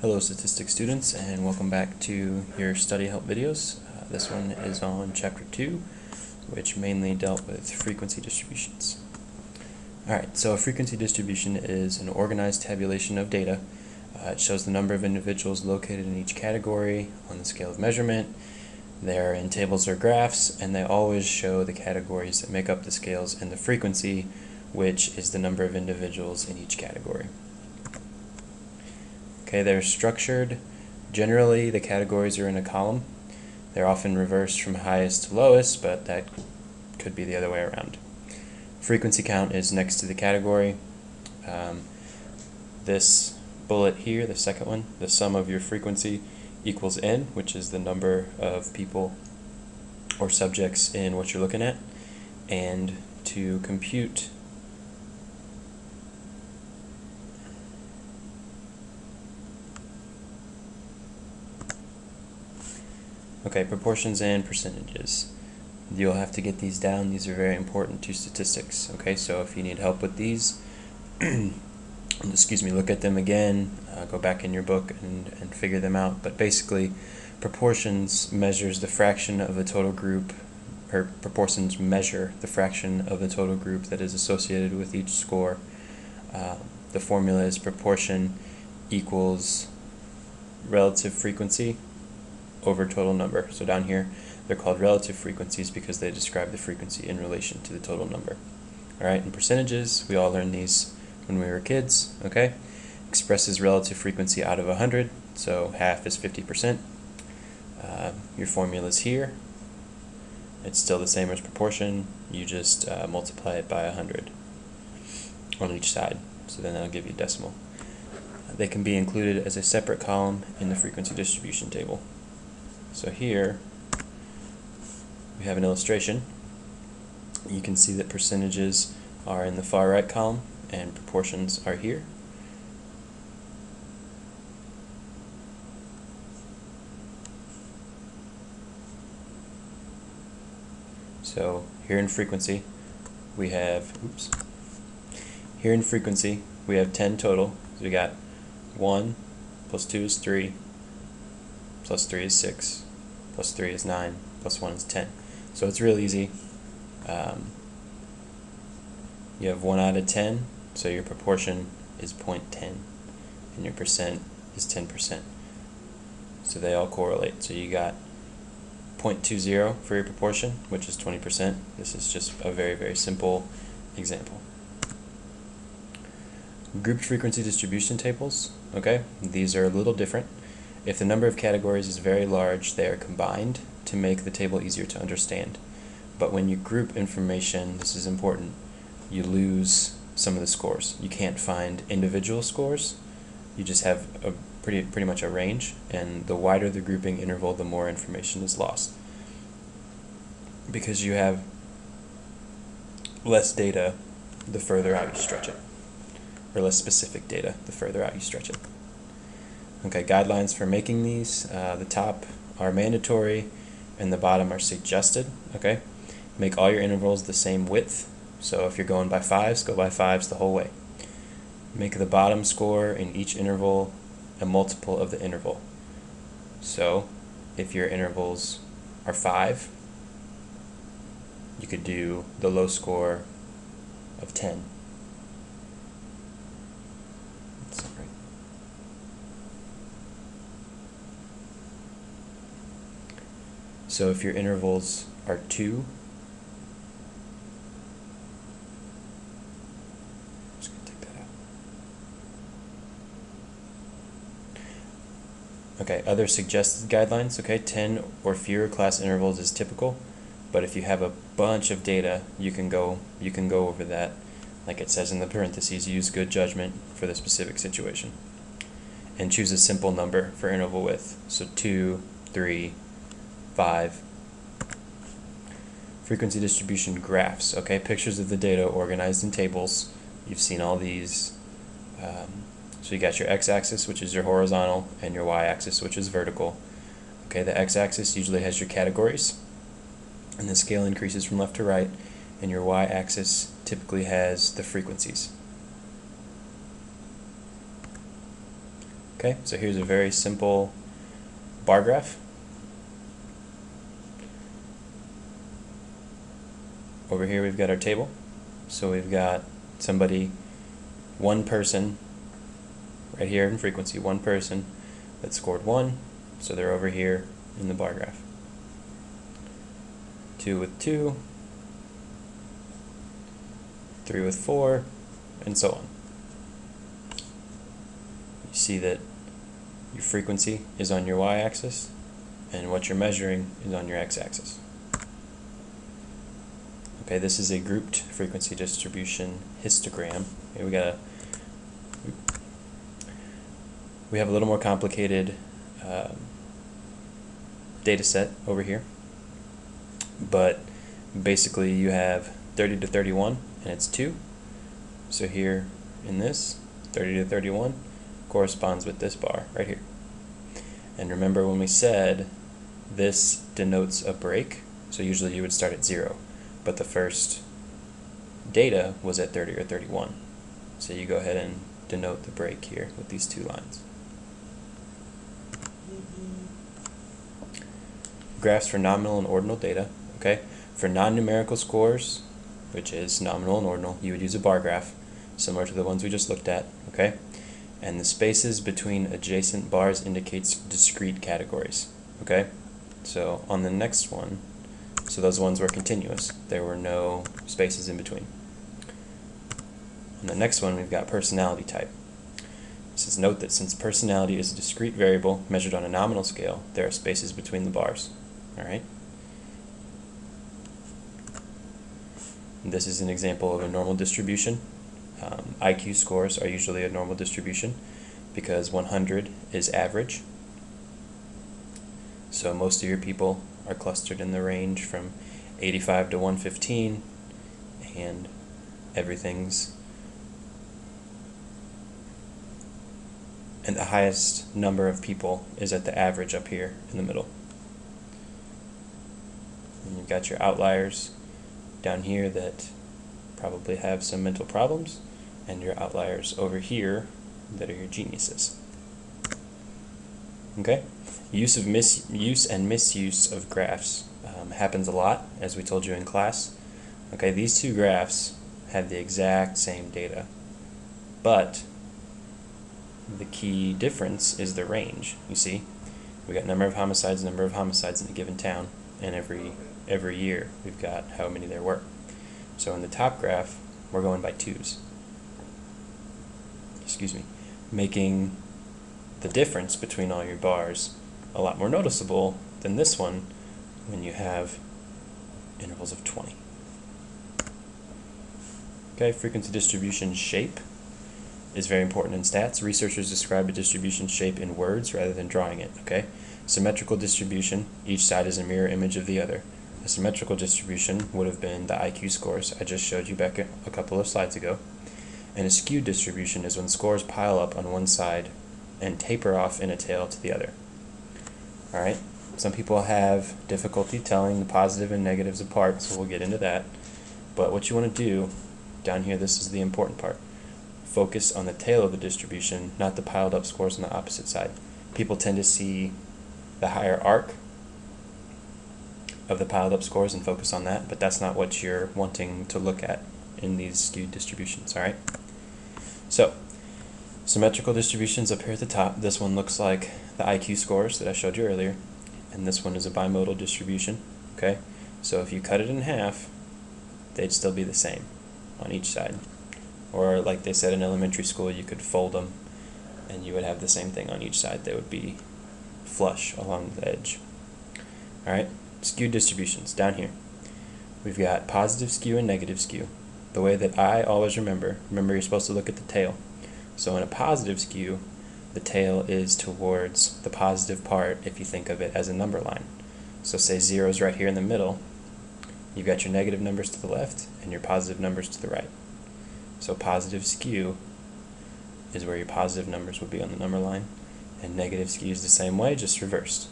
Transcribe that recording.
Hello statistics students, and welcome back to your study help videos. This one is on chapter 2, which mainly dealt with frequency distributions. Alright, so a frequency distribution is an organized tabulation of data. It shows the number of individuals located in each category on the scale of measurement. They're in tables or graphs, and they always show the categories that make up the scales and the frequency, which is the number of individuals in each category. Okay, they're structured. Generally, the categories are in a column. They're often reversed from highest to lowest, but that could be the other way around. Frequency count is next to the category. This bullet here, the second one, the sum of your frequency equals n, which is the number of people or subjects in what you're looking at. And to compute proportions and percentages. You'll have to get these down. These are very important to statistics. Okay, so if you need help with these, look at them again, go back in your book and figure them out. But basically, proportions measures the fraction of the total group, or proportions measure the fraction of the total group that is associated with each score. The formula is proportion equals relative frequency over total number. So down here, they're called relative frequencies because they describe the frequency in relation to the total number. Alright, and percentages, we all learned these when we were kids, okay? Expresses relative frequency out of 100, so half is 50%. Your formula is here. It's still the same as proportion, you just multiply it by 100 on each side, so then that'll give you a decimal. They can be included as a separate column in the frequency distribution table. So here we have an illustration. You can see that percentages are in the far right column and proportions are here. So here in frequency we have, here in frequency we have 10 total. So we got 1 plus 2 is 3, plus 3 is 6, plus 3 is 9, plus 1 is 10. So it's real easy. You have 1 out of 10, so your proportion is 0.10, and your percent is 10%. So they all correlate. So you got 0.20 for your proportion, which is 20%. This is just a very, very simple example. Grouped frequency distribution tables, okay? These are a little different. If the number of categories is very large, they are combined to make the table easier to understand. But when you group information, this is important, you lose some of the scores. You can't find individual scores. You just have a pretty much a range, and the wider the grouping interval, the more information is lost. Because you have less data, the further out you stretch it. Or less specific data, the further out you stretch it. Okay, guidelines for making these. The top are mandatory and the bottom are suggested. Okay, make all your intervals the same width. So if you're going by 5s, go by 5s the whole way. Make the bottom score in each interval a multiple of the interval. So if your intervals are 5, you could do the low score of 10. So if your intervals are 2, I'm just going to take that out. Okay, other suggested guidelines, okay, 10 or fewer class intervals is typical, but if you have a bunch of data, you can go over that. Like it says in the parentheses, use good judgment for the specific situation. And choose a simple number for interval width, so 2, 3, 5. Frequency distribution graphs, okay, pictures of the data organized in tables. You've seen all these. So you got your x-axis, which is your horizontal, and your y-axis, which is vertical. Okay, the x-axis usually has your categories, and the scale increases from left to right, and your y-axis typically has the frequencies. Okay, so here's a very simple bar graph. Over here we've got our table. So we've got somebody, one person, right here in frequency, one person that scored 1, so they're over here in the bar graph. 2 with 2, 3 with 4, and so on. You see that your frequency is on your y-axis, and what you're measuring is on your x-axis. Okay, this is a grouped frequency distribution histogram. Okay, we have a little more complicated data set over here, but basically you have 30 to 31 and it's 2. So here in this, 30 to 31 corresponds with this bar right here. And remember when we said this denotes a break, so usually you would start at 0, but the first data was at 30 or 31. So you go ahead and denote the break here with these 2 lines. Graphs for nominal and ordinal data. Okay, for non-numerical scores, which is nominal and ordinal, you would use a bar graph, similar to the ones we just looked at. Okay, and the spaces between adjacent bars indicates discrete categories. Okay, so on the next one, so those ones were continuous. There were no spaces in between. On the next one, we've got personality type. It says, note that since personality is a discrete variable measured on a nominal scale, there are spaces between the bars. All right. This is an example of a normal distribution. IQ scores are usually a normal distribution because 100 is average. So most of your people are clustered in the range from 85 to 115, and and the highest number of people is at the average up here in the middle. And you've got your outliers down here that probably have some mental problems, and your outliers over here that are your geniuses. Okay? Use and misuse of graphs happens a lot, as we told you in class. Okay, these 2 graphs have the exact same data, but the key difference is the range. You see, we got number of homicides in a given town, and every year we've got how many there were. So in the top graph, we're going by 2s. Excuse me, making the difference between all your bars a lot more noticeable than this one when you have intervals of 20. Okay, frequency distribution shape is very important in stats. Researchers describe a distribution shape in words rather than drawing it. Okay, symmetrical distribution, each side is a mirror image of the other. A symmetrical distribution would have been the IQ scores I just showed you back a couple of slides ago. And a skewed distribution is when scores pile up on one side and taper off in a tail to the other. Alright, some people have difficulty telling the positive and negatives apart, so we'll get into that. But what you want to do down here, this is the important part. Focus on the tail of the distribution, not the piled up scores on the opposite side. People tend to see the higher arc of the piled up scores and focus on that, but that's not what you're wanting to look at in these skewed distributions. Alright, so symmetrical distributions up here at the top. This one looks like the IQ scores that I showed you earlier, and this one is a bimodal distribution. Okay, so if you cut it in half, they'd still be the same on each side. Or like they said in elementary school, you could fold them and you would have the same thing on each side. They would be flush along the edge. Alright, skewed distributions down here. We've got positive skew and negative skew. The way that I always remember you're supposed to look at the tail. So in a positive skew, the tail is towards the positive part if you think of it as a number line. So say 0 is right here in the middle. You've got your negative numbers to the left and your positive numbers to the right. So positive skew is where your positive numbers would be on the number line, and negative skew is the same way, just reversed.